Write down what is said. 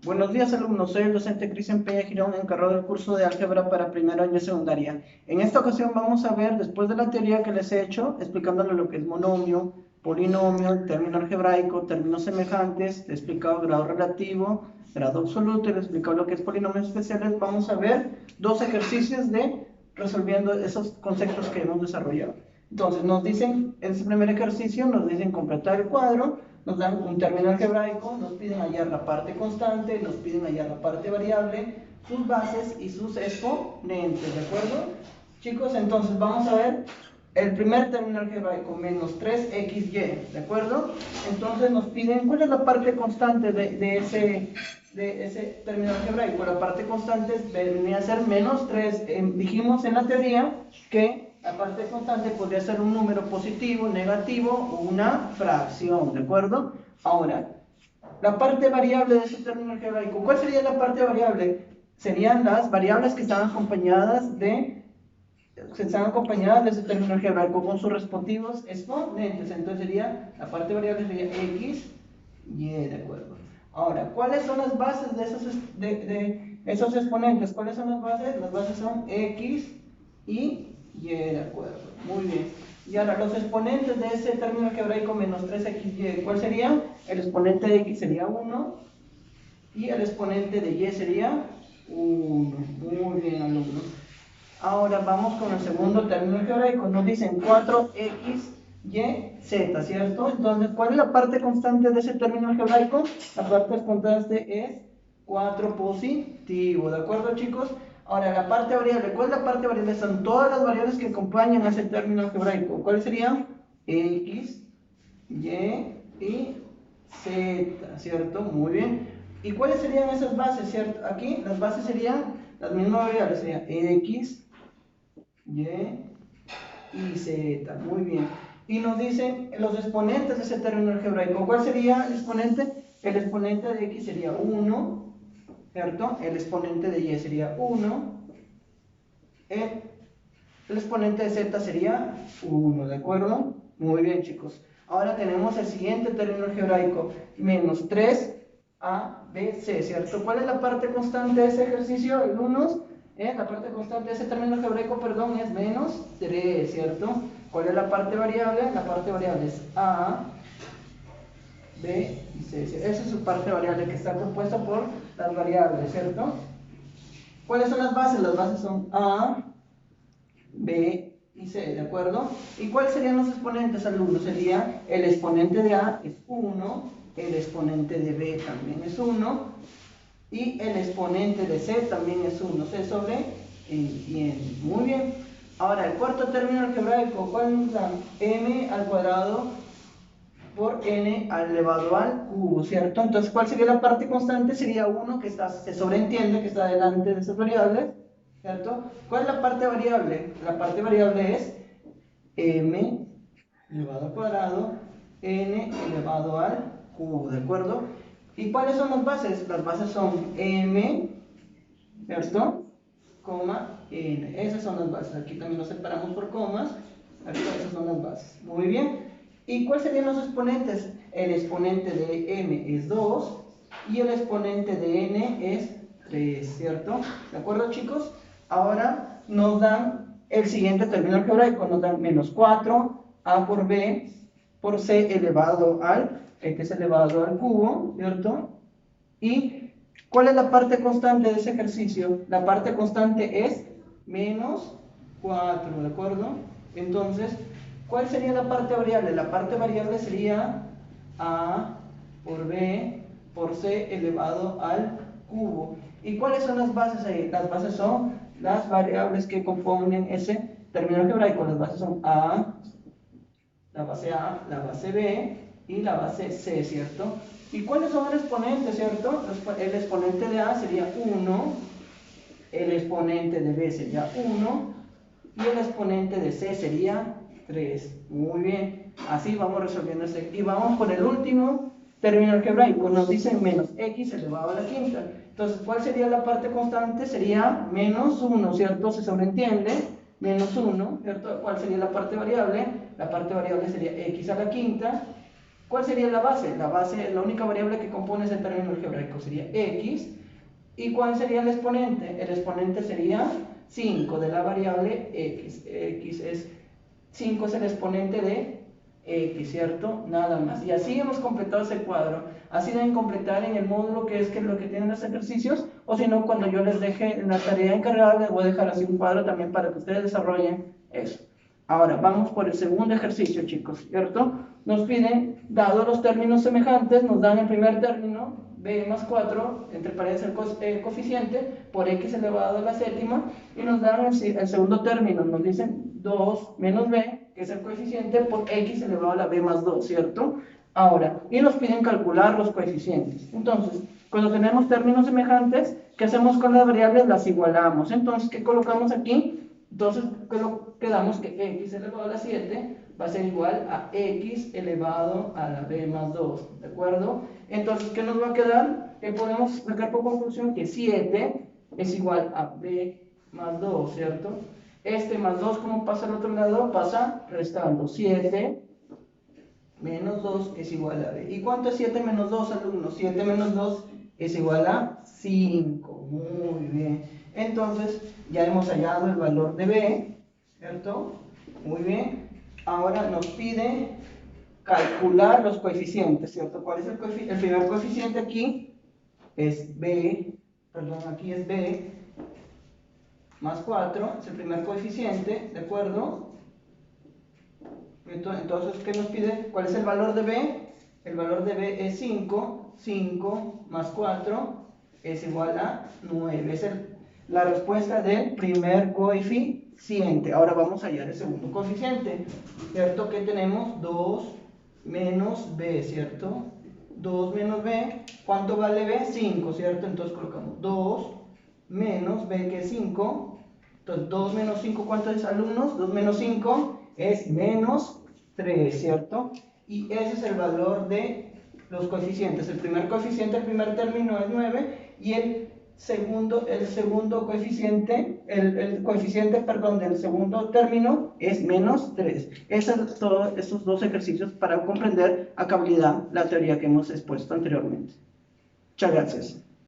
Buenos días, alumnos. Soy el docente Cristian Peña Girón, encargado del curso de álgebra para primer año de secundaria. En esta ocasión vamos a ver, después de la teoría que les he hecho, explicándole lo que es monomio, polinomio, término algebraico, términos semejantes, he explicado grado relativo, grado absoluto, y he explicado lo que es polinomios especiales, vamos a ver dos ejercicios de resolviendo esos conceptos que hemos desarrollado. Entonces, nos dicen, en este primer ejercicio, nos dicen completar el cuadro, nos dan un término algebraico, nos piden hallar la parte constante, nos piden hallar la parte variable, sus bases y sus exponentes, ¿de acuerdo? Chicos, entonces vamos a ver el primer término algebraico, menos 3xy, ¿de acuerdo? Entonces nos piden, ¿cuál es la parte constante de ese término algebraico? La parte constante venía a ser menos 3. Dijimos en la teoría que la parte constante podría ser un número positivo, negativo o una fracción, ¿de acuerdo? Ahora, la parte variable de ese término algebraico, ¿cuál sería la parte variable? Serían las variables que están acompañadas de ese término algebraico con sus respectivos exponentes. Entonces sería, la parte variable sería x, y, ¿de acuerdo? Ahora, ¿cuáles son las bases de esos exponentes? ¿Cuáles son las bases? Las bases son x y ¿de acuerdo? Muy bien. Y ahora, los exponentes de ese término algebraico menos 3xy, ¿cuál sería? El exponente de x sería 1 y el exponente de y sería 1. Muy bien, alumnos. Ahora vamos con el segundo término algebraico. Nos dicen 4xy, ¿cierto? Entonces, ¿cuál es la parte constante de ese término algebraico? La parte constante es 4 positivo, ¿de acuerdo, chicos? Ahora, la parte variable, ¿cuál es la parte variable? Son todas las variables que acompañan a ese término algebraico. ¿Cuáles serían? X, Y y Z, ¿cierto? Muy bien. ¿Y cuáles serían esas bases, cierto? Aquí las bases serían las mismas variables, serían X, Y y Z, muy bien. Y nos dicen los exponentes de ese término algebraico. ¿Cuál sería el exponente? El exponente de X sería 1, ¿cierto? El exponente de Y sería 1. El exponente de Z sería 1, ¿de acuerdo? Muy bien, chicos. Ahora tenemos el siguiente término algebraico, menos 3ABC, ¿cierto? ¿Cuál es la parte constante de ese ejercicio, alumnos? La parte constante de ese término algebraico, perdón, es menos 3, ¿cierto? ¿Cuál es la parte variable? La parte variable es A, B y C. Esa es su parte variable que está compuesta por las variables, ¿cierto? ¿Cuáles son las bases? Las bases son A, B y C, ¿de acuerdo? ¿Y cuáles serían los exponentes, alumnos? Sería el exponente de A es 1, el exponente de B también es 1 y el exponente de C también es 1, C sobre entiende. Muy bien. Ahora, el cuarto término algebraico, ¿cuál es la m al cuadrado por n elevado al cubo, ¿cierto? Entonces, ¿cuál sería la parte constante? Sería 1 que se sobreentiende que está delante de esas variables, ¿cierto? ¿Cuál es la parte variable? La parte variable es m elevado al cuadrado, n elevado al cubo, ¿de acuerdo? ¿Y cuáles son las bases? Las bases son m, ¿cierto? Coma, n. Esas son las bases. Aquí también lo separamos por comas. Esas son las bases. Muy bien. ¿Y cuáles serían los exponentes? El exponente de m es 2 y el exponente de n es 3, ¿cierto? ¿De acuerdo, chicos? Ahora nos dan el siguiente término algebraico. Nos dan menos 4 a por b por c elevado al x elevado al cubo, ¿cierto? ¿Y cuál es la parte constante de ese ejercicio? La parte constante es menos 4, ¿de acuerdo? Entonces, ¿cuál sería la parte variable? La parte variable sería a por b por c elevado al cubo. ¿Y cuáles son las bases ahí? Las bases son las variables que componen ese término algebraico. Las bases son la base B y la base C, ¿cierto? ¿Y cuáles son los exponentes, cierto? El exponente de A sería 1, el exponente de B sería 1 y el exponente de C sería 3. Muy bien, así vamos resolviendo este. Y vamos por el último término algebraico. Nos dicen menos x elevado a la quinta. Entonces, ¿cuál sería la parte constante? Sería menos 1, ¿cierto? Se sobreentiende. Menos 1, ¿cierto? ¿Cuál sería la parte variable? La parte variable sería x a la quinta ¿Cuál sería la base? La única variable que compone ese término algebraico sería x. ¿Y cuál sería el exponente? El exponente sería 5 de la variable x. 5 es el exponente de x, ¿cierto? Nada más. Y así hemos completado ese cuadro. Así deben completar en el módulo que es lo que tienen los ejercicios, o si no, cuando yo les deje en la tarea encargada, les voy a dejar así un cuadro también para que ustedes desarrollen eso. Ahora, vamos por el segundo ejercicio, chicos, ¿cierto? Nos piden, dado los términos semejantes, nos dan el primer término, b más 4, entre paréntesis el coeficiente, por x elevado a la séptima, y nos dan el segundo término, nos dicen 2 menos b, que es el coeficiente, por x elevado a la b más 2, ¿cierto? Ahora, y nos piden calcular los coeficientes. Entonces, cuando tenemos términos semejantes, ¿qué hacemos con las variables? Las igualamos. Entonces, ¿qué colocamos aquí? Entonces, quedamos que x elevado a la 7 va a ser igual a x elevado a la b más 2, ¿de acuerdo? Entonces, ¿qué nos va a quedar? Podemos sacar por conclusión que 7 es igual a b más 2, ¿cierto? Este más 2, ¿cómo pasa al otro lado? Pasa restando. 7 menos 2 es igual a b. ¿Y cuánto es 7 menos 2, alumnos? 7 menos 2 es igual a 5. Muy bien. Entonces, ya hemos hallado el valor de b, ¿cierto? Muy bien. Ahora nos pide calcular los coeficientes, ¿cierto? ¿Cuál es el primer coeficiente aquí? Es b, perdón, aquí es b más 4, es el primer coeficiente, ¿de acuerdo? Entonces, ¿qué nos pide? ¿Cuál es el valor de b? El valor de b es 5, 5 más 4 es igual a 9, es la respuesta del primer coeficiente. Ahora vamos a hallar el segundo coeficiente, ¿cierto? Que tenemos 2 menos b, ¿cierto? 2 menos b, ¿cuánto vale b? 5, ¿cierto? Entonces colocamos 2 menos b, que es 5. Entonces 2 menos 5, ¿cuánto es, alumnos? 2 menos 5 es menos 3, ¿cierto? Y ese es el valor de los coeficientes. El primer coeficiente, el primer término es 9, y el segundo coeficiente, el coeficiente, perdón, del segundo término es menos 3. Todos esos dos ejercicios para comprender a cabalidad la teoría que hemos expuesto anteriormente. Muchas gracias.